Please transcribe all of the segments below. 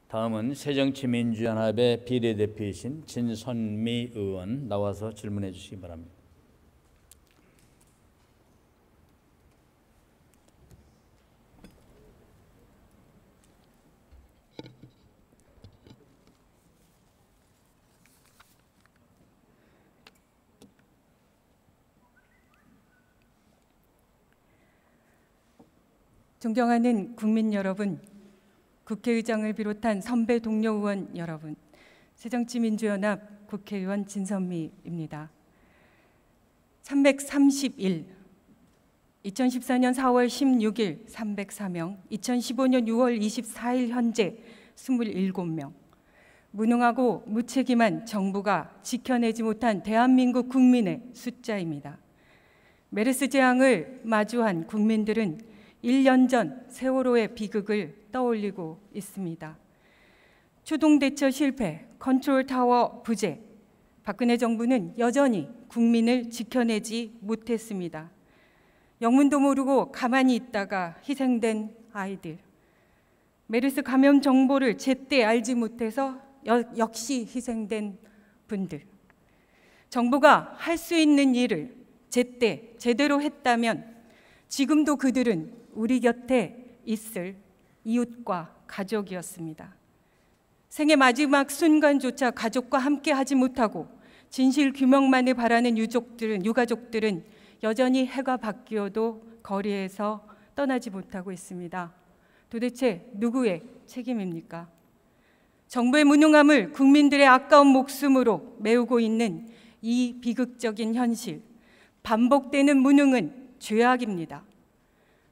다음은 새정치민주연합의 비례대표이신 진선미 의원 나와서 질문해 주시기 바랍니다. 존경하는 국민 여러분, 국회의장을 비롯한 선배 동료 의원 여러분, 새정치민주연합 국회의원 진선미입니다. 331, 2014년 4월 16일 304명, 2015년 6월 24일 현재 27명. 무능하고 무책임한 정부가 지켜내지 못한 대한민국 국민의 숫자입니다. 메르스 재앙을 마주한 국민들은 1년 전 세월호의 비극을 떠올리고 있습니다. 초동대처 실패, 컨트롤타워 부재, 박근혜 정부는 여전히 국민을 지켜내지 못했습니다. 영문도 모르고 가만히 있다가 희생된 아이들, 메르스 감염 정보를 제때 알지 못해서 역시 희생된 분들, 정부가 할 수 있는 일을 제때 제대로 했다면 지금도 그들은 우리 곁에 있을 이웃과 가족이었습니다. 생의 마지막 순간조차 가족과 함께 하지 못하고 진실 규명만을 바라는 유가족들은 여전히 해가 바뀌어도 거리에서 떠나지 못하고 있습니다. 도대체 누구의 책임입니까? 정부의 무능함을 국민들의 아까운 목숨으로 메우고 있는 이 비극적인 현실, 반복되는 무능은 죄악입니다.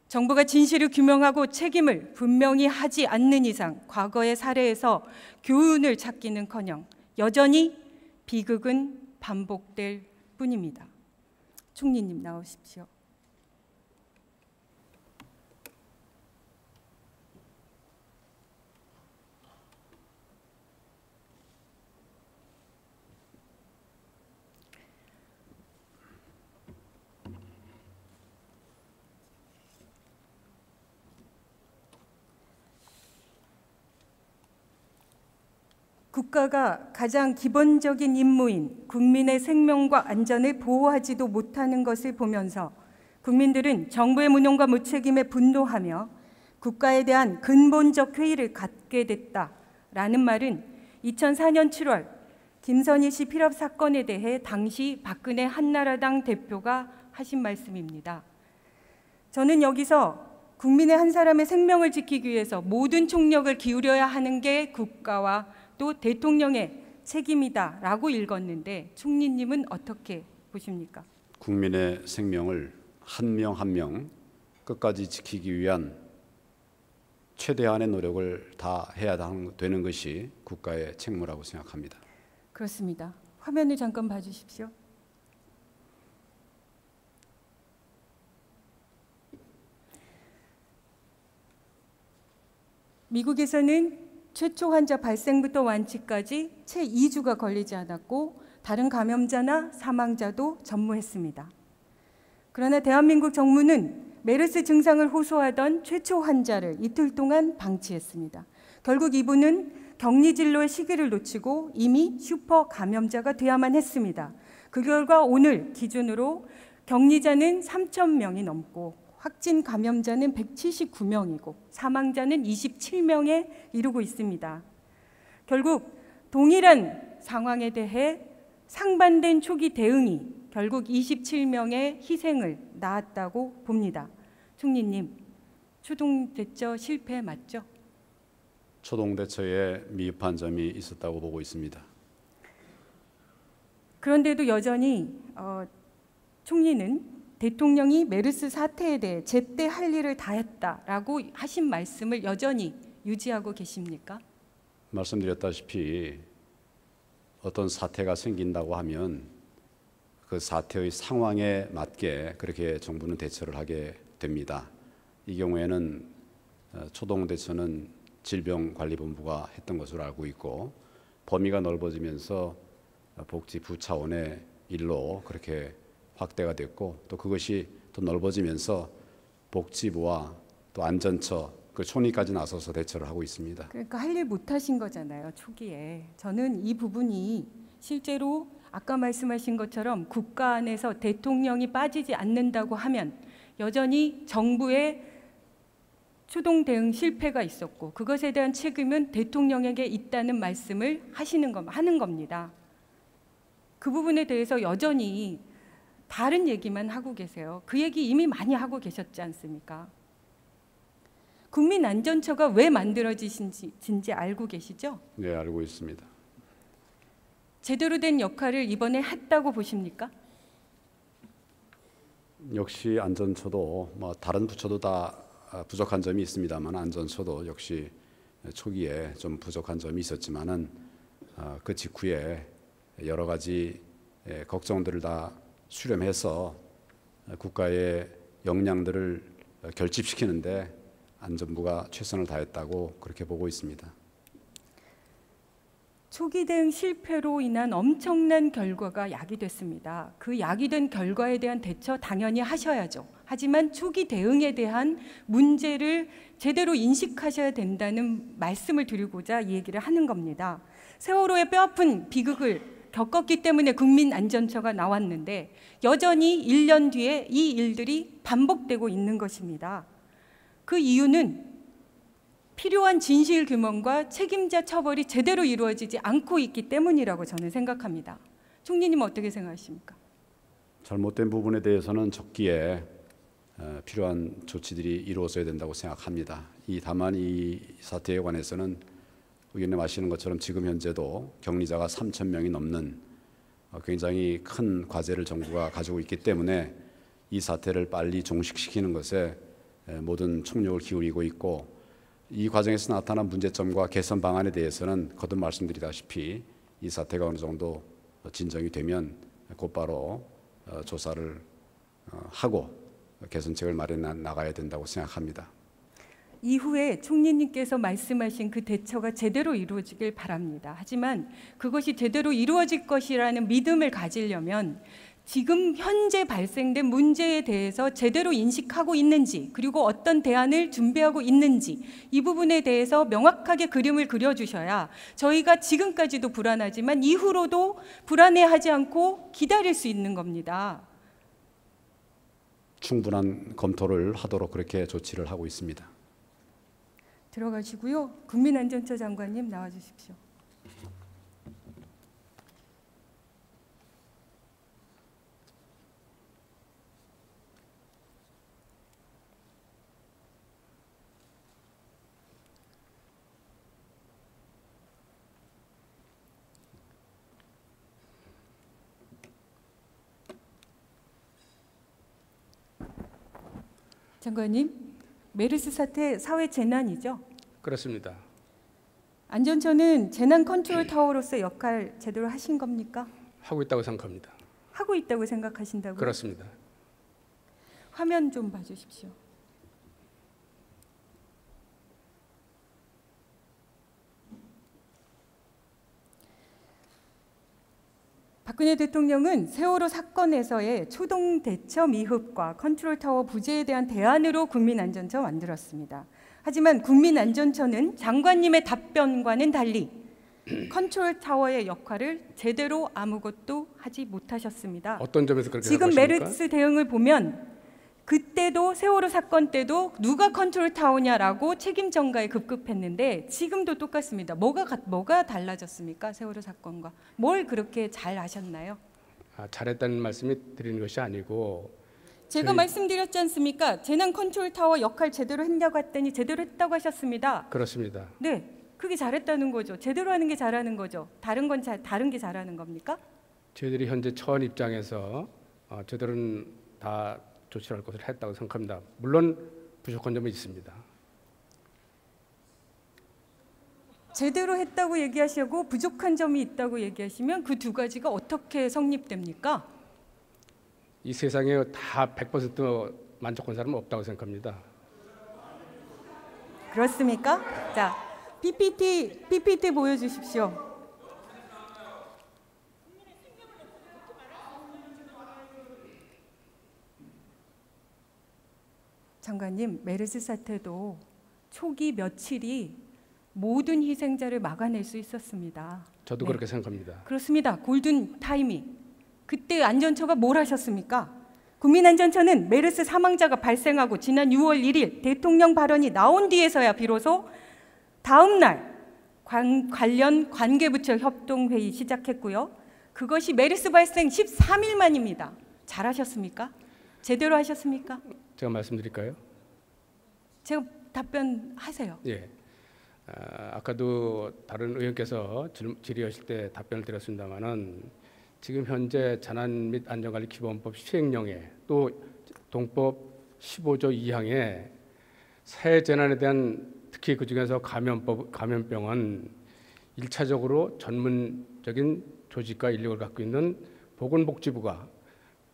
정부가 진실을 규명하고 책임을 분명히 하지 않는 이상 과거의 사례에서 교훈을 찾기는커녕 여전히 비극은 반복될 뿐입니다. 총리님 나오십시오. 국가가 가장 기본적인 임무인 국민의 생명과 안전을 보호하지도 못하는 것을 보면서 국민들은 정부의 무능과 무책임에 분노하며 국가에 대한 근본적 회의를 갖게 됐다라는 말은 2004년 7월 김선희 씨 피랍 사건에 대해 당시 박근혜 한나라당 대표가 하신 말씀입니다. 저는 여기서 국민의 한 사람의 생명을 지키기 위해서 모든 총력을 기울여야 하는 게 국가와 또 대통령의 책임이다라고 읽었는데 총리님은 어떻게 보십니까? 국민의 생명을 한 명 한 명 끝까지 지키기 위한 최대한의 노력을 다 해야 되는 것이 국가의 책무라고 생각합니다. 그렇습니다. 화면을 잠깐 봐주십시오. 미국에서는 최초 환자 발생부터 완치까지 채 2주가 걸리지 않았고 다른 감염자나 사망자도 전무했습니다. 그러나 대한민국 정부는 메르스 증상을 호소하던 최초 환자를 이틀 동안 방치했습니다. 결국 이분은 격리진로의 시기를 놓치고 이미 슈퍼 감염자가 돼야만 했습니다. 그 결과 오늘 기준으로 격리자는 3,000명이 넘고 확진 감염자는 179명이고 사망자는 27명에 이르고 있습니다. 결국 동일한 상황에 대해 상반된 초기 대응이 결국 27명의 희생을 낳았다고 봅니다. 총리님, 초동대처 실패 맞죠? 초동대처에 미흡한 점이 있었다고 보고 있습니다. 그런데도 여전히 총리는 대통령이 메르스 사태에 대해 제때 할 일을 다했다라고 하신 말씀을 여전히 유지하고 계십니까? 말씀드렸다시피 어떤 사태가 생긴다고 하면 그 사태의 상황에 맞게 그렇게 정부는 대처를 하게 됩니다. 이 경우에는 초동대처는 질병관리본부가 했던 것으로 알고 있고 범위가 넓어지면서 복지부 차원의 일로 그렇게 확대가 됐고 또 그것이 또 넓어지면서 복지부와 또 안전처 그 촌위까지 나서서 대처를 하고 있습니다. 그러니까 할 일 못하신 거잖아요, 초기에. 저는 이 부분이 실제로 아까 말씀하신 것처럼 국가 안에서 대통령이 빠지지 않는다고 하면 여전히 정부의 추동 대응 실패가 있었고 그것에 대한 책임은 대통령에게 있다는 말씀을 하는 겁니다. 그 부분에 대해서 여전히 다른 얘기만 하고 계세요. 그 얘기 이미 많이 하고 계셨지 않습니까? 국민안전처가 왜 만들어지신지 알고 계시죠? 네, 알고 있습니다. 제대로 된 역할을 이번에 했다고 보십니까? 역시 안전처도 뭐 다른 부처도 다 부족한 점이 있습니다만 안전처도 역시 초기에 좀 부족한 점이 있었지만은 그 직후에 여러 가지 걱정들을 다 수렴해서 국가의 역량들을 결집시키는데 안전부가 최선을 다했다고 그렇게 보고 있습니다. 초기 대응 실패로 인한 엄청난 결과가 야기됐습니다. 그 야기된 결과에 대한 대처 당연히 하셔야죠. 하지만 초기 대응에 대한 문제를 제대로 인식하셔야 된다는 말씀을 드리고자 이 얘기를 하는 겁니다. 세월호의 뼈아픈 비극을 겪었기 때문에 국민안전처가 나왔는데 여전히 1년 뒤에 이 일들이 반복되고 있는 것입니다. 그 이유는 필요한 진실 규명과 책임자 처벌이 제대로 이루어지지 않고 있기 때문이라고 저는 생각합니다. 총리님은 어떻게 생각하십니까? 잘못된 부분에 대해서는 적기에 필요한 조치들이 이루어져야 된다고 생각합니다. 다만 이 사태에 관해서는 의원님 아시는 것처럼 지금 현재도 격리자가 3,000명이 넘는 굉장히 큰 과제를 정부가 가지고 있기 때문에 이 사태를 빨리 종식시키는 것에 모든 총력을 기울이고 있고 이 과정에서 나타난 문제점과 개선 방안에 대해서는 거듭 말씀드리다시피 이 사태가 어느 정도 진정이 되면 곧바로 조사를 하고 개선책을 마련해 나가야 된다고 생각합니다. 이후에 총리님께서 말씀하신 그 대처가 제대로 이루어지길 바랍니다. 하지만 그것이 제대로 이루어질 것이라는 믿음을 가지려면 지금 현재 발생된 문제에 대해서 제대로 인식하고 있는지 그리고 어떤 대안을 준비하고 있는지 이 부분에 대해서 명확하게 그림을 그려주셔야 저희가 지금까지도 불안하지만 이후로도 불안해하지 않고 기다릴 수 있는 겁니다. 충분한 검토를 하도록 그렇게 조치를 하고 있습니다. 들어가시고요. 국민안전처 장관님 나와주십시오. 장관님, 메르스 사태 사회 재난이죠? 그렇습니다. 안전처는 재난 컨트롤 타워로서 역할 제대로 하신 겁니까? 하고 있다고 생각합니다. 하고 있다고 생각하신다고요? 그렇습니다. 화면 좀 봐주십시오. 박근혜 대통령은 세월호 사건에서의 초동 대처 미흡과 컨트롤 타워 부재에 대한 대안으로 국민안전처 만들었습니다. 하지만 국민안전처는 장관님의 답변과는 달리 컨트롤 타워의 역할을 제대로 아무것도 하지 못하셨습니다. 어떤 점에서 그렇게 지금 생각하십니까? 메르스 대응을 보면 그때도 세월호 사건 때도 누가 컨트롤 타워냐라고 책임 전가에 급급했는데 지금도 똑같습니다. 뭐가 달라졌습니까? 세월호 사건과 뭘 그렇게 잘 아셨나요? 잘했다는 말씀이 드리는 것이 아니고 제가 말씀드렸지 않습니까? 재난 컨트롤 타워 역할 제대로 했냐고 했더니 제대로 했다고 하셨습니다. 그렇습니다. 네, 그게 잘했다는 거죠. 제대로 하는 게 잘하는 거죠. 다른 게 잘하는 겁니까? 저희들이 현재 처원 입장에서 저들은 다 조치할 것을 했다고 생각합니다. 물론 부족한 점이 있습니다. 제대로 했다고 얘기하시고 부족한 점이 있다고 얘기하시면 그 두 가지가 어떻게 성립됩니까? 이 세상에 다 100% 만족한 사람은 없다고 생각합니다. 그렇습니까? 자, PPT 보여주십시오. 장관님, 메르스 사태도 초기 며칠이 모든 희생자를 막아낼 수 있었습니다. 저도 네. 그렇게 생각합니다. 그렇습니다. 골든 타이밍. 그때 안전처가 뭘 하셨습니까? 국민안전처는 메르스 사망자가 발생하고 지난 6월 1일 대통령 발언이 나온 뒤에서야 비로소 다음 날 관련 관계부처 협동회의 시작했고요. 그것이 메르스 발생 13일 만입니다. 잘하셨습니까? 제대로 하셨습니까? 제가 말씀드릴까요? 제가 답변하세요. 예. 아까도 다른 의원께서 질의하실 때 답변을 드렸습니다마는 지금 현재 재난 및 안전관리 기본법 시행령에 또 동법 15조 2항에 새 재난에 대한 특히 그 중에서 감염병은 1차적으로 전문적인 조직과 인력을 갖고 있는 보건복지부가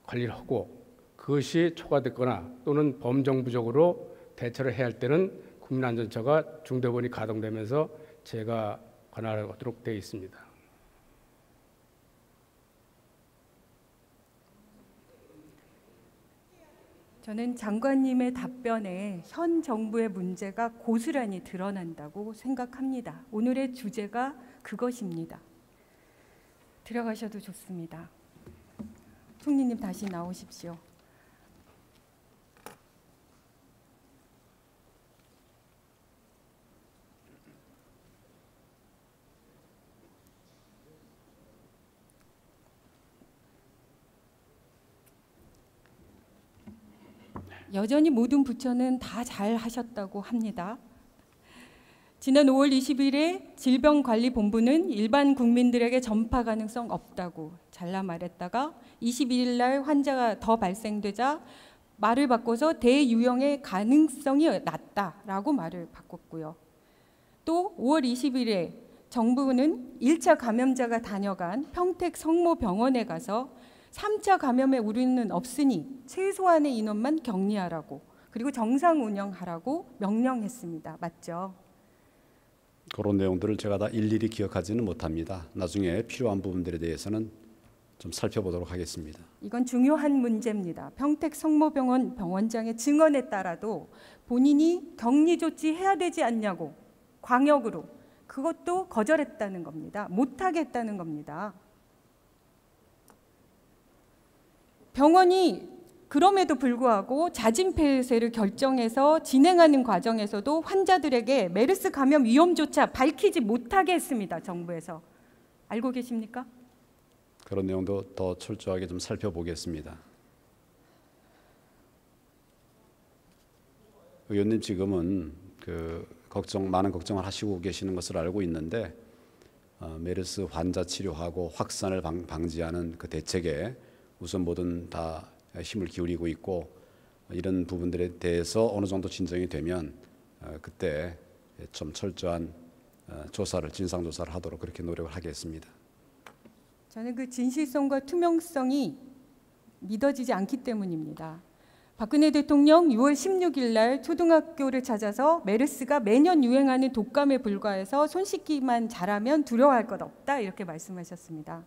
관리를 하고 그것이 초과됐거나 또는 범정부적으로 대처를 해야 할 때는 국민안전처가 중대본이 가동되면서 제가 관할하도록 되어 있습니다. 저는 장관님의 답변에 현 정부의 문제가 고스란히 드러난다고 생각합니다. 오늘의 주제가 그것입니다. 들어가셔도 좋습니다. 총리님 다시 나오십시오. 여전히 모든 부처는 다 잘하셨다고 합니다. 지난 5월 20일에 질병관리본부는 일반 국민들에게 전파 가능성 없다고 잘라 말했다가 21일 날 환자가 더 발생되자 말을 바꿔서 대유행의 가능성이 낮다라고 말을 바꿨고요. 또 5월 20일에 정부는 1차 감염자가 다녀간 평택 성모병원에 가서 3차 감염의 우려는 없으니 최소한의 인원만 격리하라고 그리고 정상 운영하라고 명령했습니다. 맞죠? 그런 내용들을 제가 다 일일이 기억하지는 못합니다. 나중에 필요한 부분들에 대해서는 좀 살펴보도록 하겠습니다. 이건 중요한 문제입니다. 평택 성모병원 병원장의 증언에 따라도 본인이 격리 조치 해야 되지 않냐고 광역으로 그것도 거절했다는 겁니다. 못하겠다는 겁니다. 병원이 그럼에도 불구하고 자진 폐쇄를 결정해서 진행하는 과정에서도 환자들에게 메르스 감염 위험조차 밝히지 못하게 했습니다. 정부에서. 알고 계십니까? 그런 내용도 더 철저하게 좀 살펴보겠습니다. 의원님 지금은 많은 걱정을 하시고 계시는 것을 알고 있는데 메르스 환자 치료하고 확산을 방지하는 그 대책에 우선 뭐든 다 힘을 기울이고 있고 이런 부분들에 대해서 어느 정도 진정이 되면 그때 좀 철저한 진상조사를 하도록 그렇게 노력을 하겠습니다. 저는 그 진실성과 투명성이 믿어지지 않기 때문입니다. 박근혜 대통령 6월 16일 날 초등학교를 찾아서 메르스가 매년 유행하는 독감에 불과해서 손 씻기만 잘하면 두려워할 것 없다 이렇게 말씀하셨습니다.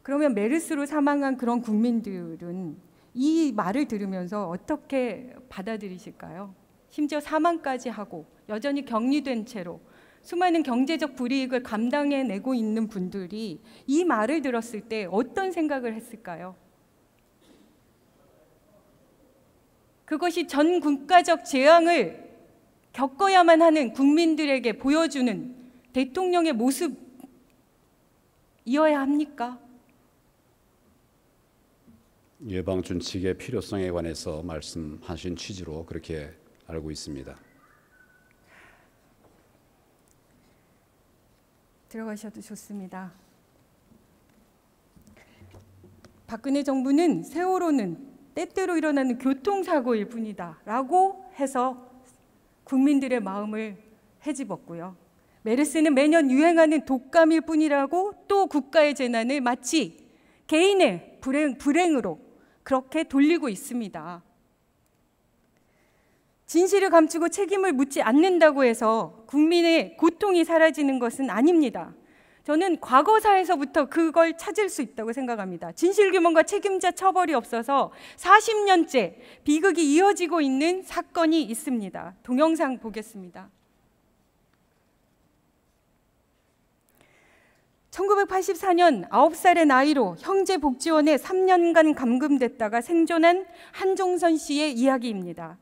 그러면 메르스로 사망한 그런 국민들은 이 말을 들으면서 어떻게 받아들이실까요? 심지어 사망까지 하고 여전히 격리된 채로 수많은 경제적 불이익을 감당해내고 있는 분들이 이 말을 들었을 때 어떤 생각을 했을까요? 그것이 전 국가적 재앙을 겪어야만 하는 국민들에게 보여주는 대통령의 모습이어야 합니까? 예방 준칙의 필요성에 관해서 말씀하신 취지로 그렇게 알고 있습니다. 들어가셔도 좋습니다. 박근혜 정부는 세월호는 때때로 일어나는 교통사고일 뿐이다 라고 해서 국민들의 마음을 헤집었고요. 메르스는 매년 유행하는 독감일 뿐이라고 또 국가의 재난을 마치 개인의 불행으로 그렇게 돌리고 있습니다. 진실을 감추고 책임을 묻지 않는다고 해서 국민의 고통이 사라지는 것은 아닙니다. 저는 과거사에서부터 그걸 찾을 수 있다고 생각합니다. 진실규명과 책임자 처벌이 없어서 40년째 비극이 이어지고 있는 사건이 있습니다. 동영상 보겠습니다. 1984년 9살의 나이로 형제복지원에 3년간 감금됐다가 생존한 한종선 씨의 이야기입니다.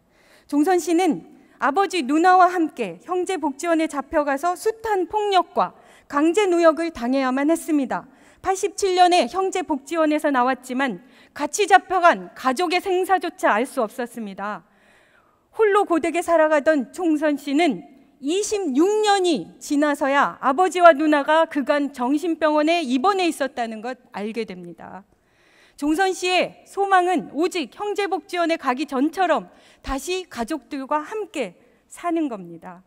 종선 씨는 아버지 누나와 함께 형제복지원에 잡혀가서 숱한 폭력과 강제노역을 당해야만 했습니다. 87년에 형제복지원에서 나왔지만 같이 잡혀간 가족의 생사조차 알 수 없었습니다. 홀로 고되게 살아가던 종선 씨는 26년이 지나서야 아버지와 누나가 그간 정신병원에 입원해 있었다는 것 알게 됩니다. 종선 씨의 소망은 오직 형제복지원에 가기 전처럼 다시 가족들과 함께 사는 겁니다.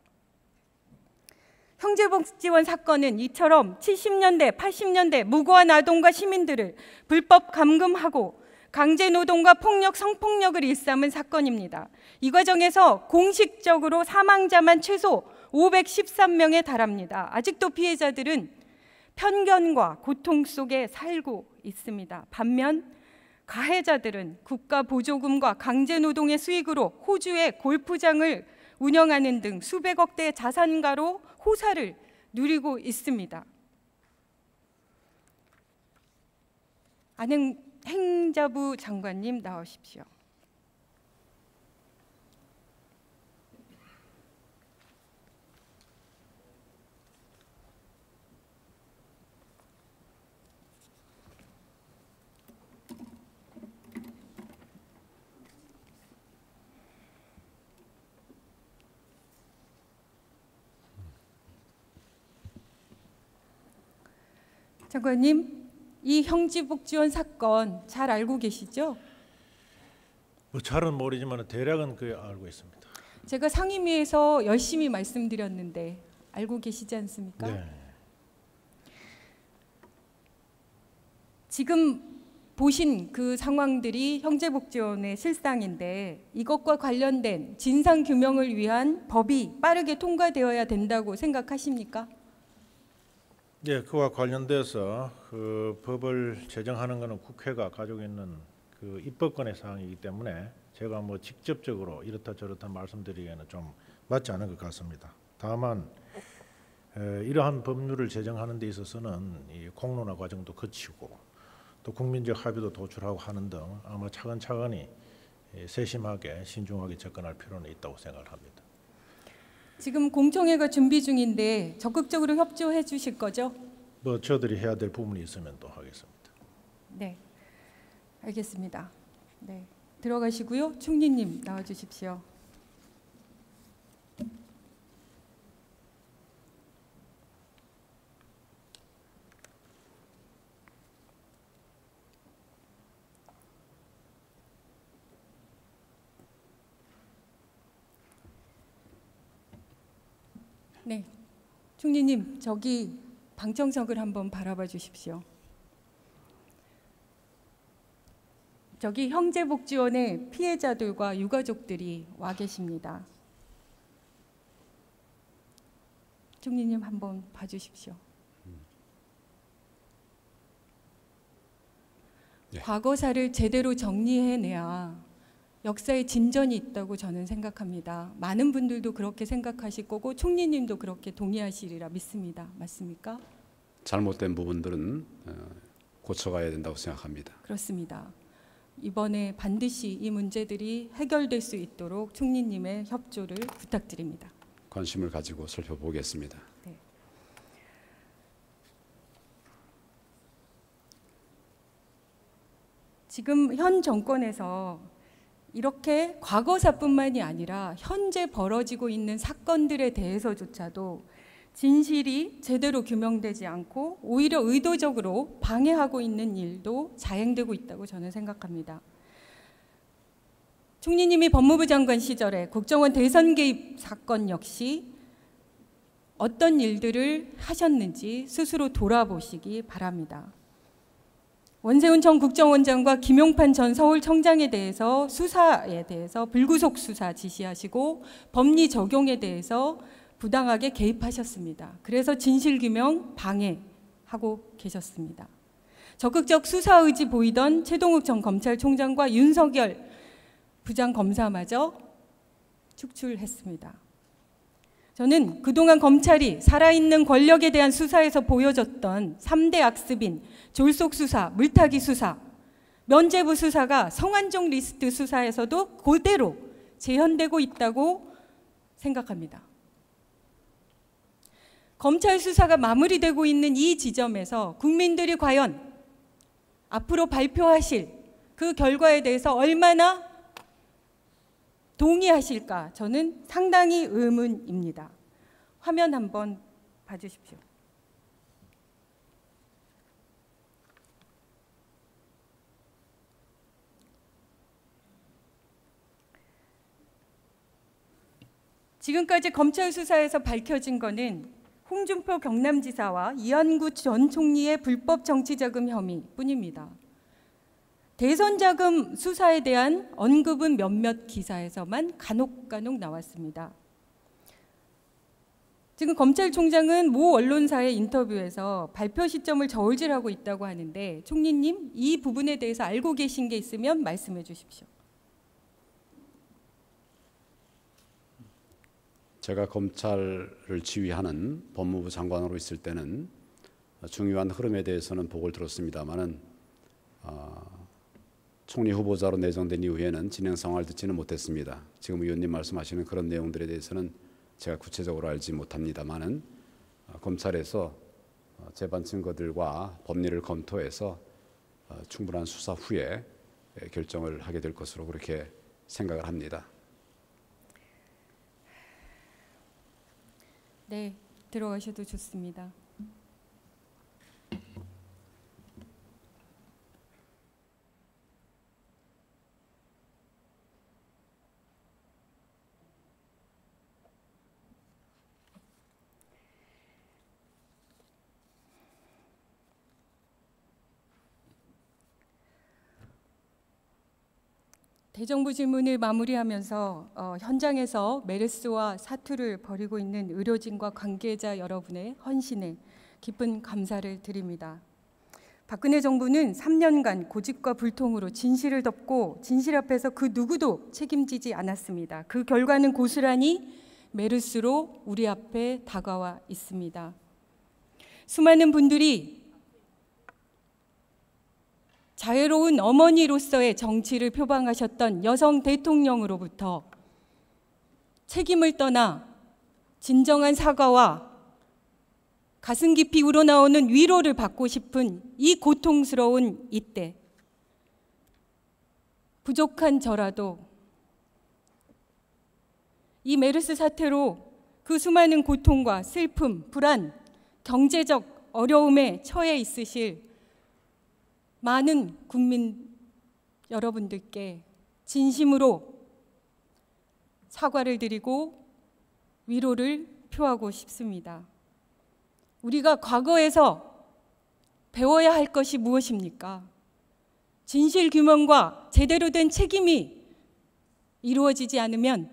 형제복지원 사건은 이처럼 70년대, 80년대 무고한 아동과 시민들을 불법 감금하고 강제노동과 폭력, 성폭력을 일삼은 사건입니다. 이 과정에서 공식적으로 사망자만 최소 513명에 달합니다. 아직도 피해자들은 편견과 고통 속에 살고 있습니다. 반면 가해자들은 국가 보조금과 강제노동의 수익으로 호주의 골프장을 운영하는 등 수백억 대의 자산가로 호사를 누리고 있습니다. 행자부 장관님 나오십시오. 장관님, 이 형제복지원 사건 잘 알고 계시죠? 뭐 잘은 모르지만 대략은 알고 있습니다. 제가 상임위에서 열심히 말씀드렸는데 알고 계시지 않습니까? 네. 지금 보신 그 상황들이 형제복지원의 실상인데 이것과 관련된 진상규명을 위한 법이 빠르게 통과되어야 된다고 생각하십니까? 네, 그와 관련돼서 그 법을 제정하는 것은 국회가 가지고 있는 그 입법권의 사항이기 때문에 제가 뭐 직접적으로 이렇다 저렇다 말씀드리기에는 좀 맞지 않은 것 같습니다. 다만 이러한 법률을 제정하는 데 있어서는 이 공론화 과정도 거치고 또 국민적 합의도 도출하고 하는 등 아마 차근차근히 세심하게 신중하게 접근할 필요는 있다고 생각을 합니다. 지금 공청회가 준비 중인데 적극적으로 협조해 주실 거죠? 뭐 저들이 해야 될 부분이 있으면 또 하겠습니다. 네, 알겠습니다. 네, 들어가시고요. 총리님 나와 주십시오. 네, 총리님 저기 방청석을 한번 바라봐 주십시오. 저기 형제복지원의 피해자들과 유가족들이 와 계십니다. 총리님 한번 봐주십시오. 네. 과거사를 제대로 정리해내야 역사에 진전이 있다고 저는 생각합니다. 많은 분들도 그렇게 생각하실 거고 총리님도 그렇게 동의하시리라 믿습니다. 맞습니까? 잘못된 부분들은 고쳐가야 된다고 생각합니다. 그렇습니다. 이번에 반드시 이 문제들이 해결될 수 있도록 총리님의 협조를 부탁드립니다. 관심을 가지고 살펴보겠습니다. 네. 지금 현 정권에서 이렇게 과거사뿐만이 아니라 현재 벌어지고 있는 사건들에 대해서조차도 진실이 제대로 규명되지 않고 오히려 의도적으로 방해하고 있는 일도 자행되고 있다고 저는 생각합니다. 총리님이 법무부 장관 시절에 국정원 대선 개입 사건 역시 어떤 일들을 하셨는지 스스로 돌아보시기 바랍니다. 원세훈 전 국정원장과 김용판 전 서울청장에 대해서 수사에 대해서 불구속 수사 지시하시고 법리 적용에 대해서 부당하게 개입하셨습니다. 그래서 진실규명 방해 하고 계셨습니다. 적극적 수사 의지 보이던 최동욱 전 검찰총장과 윤석열 부장검사마저 축출했습니다. 저는 그동안 검찰이 살아있는 권력에 대한 수사에서 보여줬던 3대 악습인 졸속 수사, 물타기 수사, 면죄부 수사가 성완종 리스트 수사에서도 그대로 재현되고 있다고 생각합니다. 검찰 수사가 마무리되고 있는 이 지점에서 국민들이 과연 앞으로 발표하실 그 결과에 대해서 얼마나 동의하실까? 저는 상당히 의문입니다. 화면 한번 봐주십시오. 지금까지 검찰 수사에서 밝혀진 것은 홍준표 경남지사와 이한구 전 총리의 불법 정치자금 혐의뿐입니다. 대선 자금 수사에 대한 언급은 몇몇 기사에서만 간혹 나왔습니다. 지금 검찰총장은 모 언론사의 인터뷰에서 발표 시점을 저울질하고 있다고 하는데 총리님, 이 부분에 대해서 알고 계신 게 있으면 말씀해 주십시오. 제가 검찰을 지휘하는 법무부 장관으로 있을 때는 중요한 흐름에 대해서는 보고를 들었습니다마는 총리 후보자로 내정된 이후에는 진행 상황을 듣지는 못했습니다. 지금 의원님 말씀하시는 그런 내용들에 대해서는 제가 구체적으로 알지 못합니다마는 검찰에서 재반 증거들과 법리를 검토해서 충분한 수사 후에 결정을 하게 될 것으로 그렇게 생각을 합니다. 네, 들어가셔도 좋습니다. 대정부 질문을 마무리하면서 현장에서 메르스와 사투를 벌이고 있는 의료진과 관계자 여러분의 헌신에 깊은 감사를 드립니다. 박근혜 정부는 3년간 고집과 불통으로 진실을 덮고 진실 앞에서 그 누구도 책임지지 않았습니다. 그 결과는 고스란히 메르스로 우리 앞에 다가와 있습니다. 수많은 분들이 자유로운 어머니로서의 정치를 표방하셨던 여성 대통령으로부터 책임을 떠나 진정한 사과와 가슴 깊이 우러나오는 위로를 받고 싶은 이 고통스러운 이때, 부족한 저라도 이 메르스 사태로 그 수많은 고통과 슬픔, 불안, 경제적 어려움에 처해 있으실 많은 국민 여러분들께 진심으로 사과를 드리고 위로를 표하고 싶습니다. 우리가 과거에서 배워야 할 것이 무엇입니까? 진실 규명과 제대로 된 책임이 이루어지지 않으면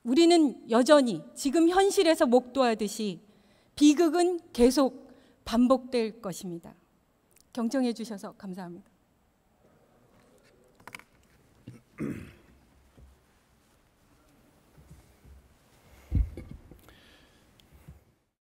우리는 여전히 지금 현실에서 목도하듯이 비극은 계속 반복될 것입니다. 경청해 주셔서 감사합니다.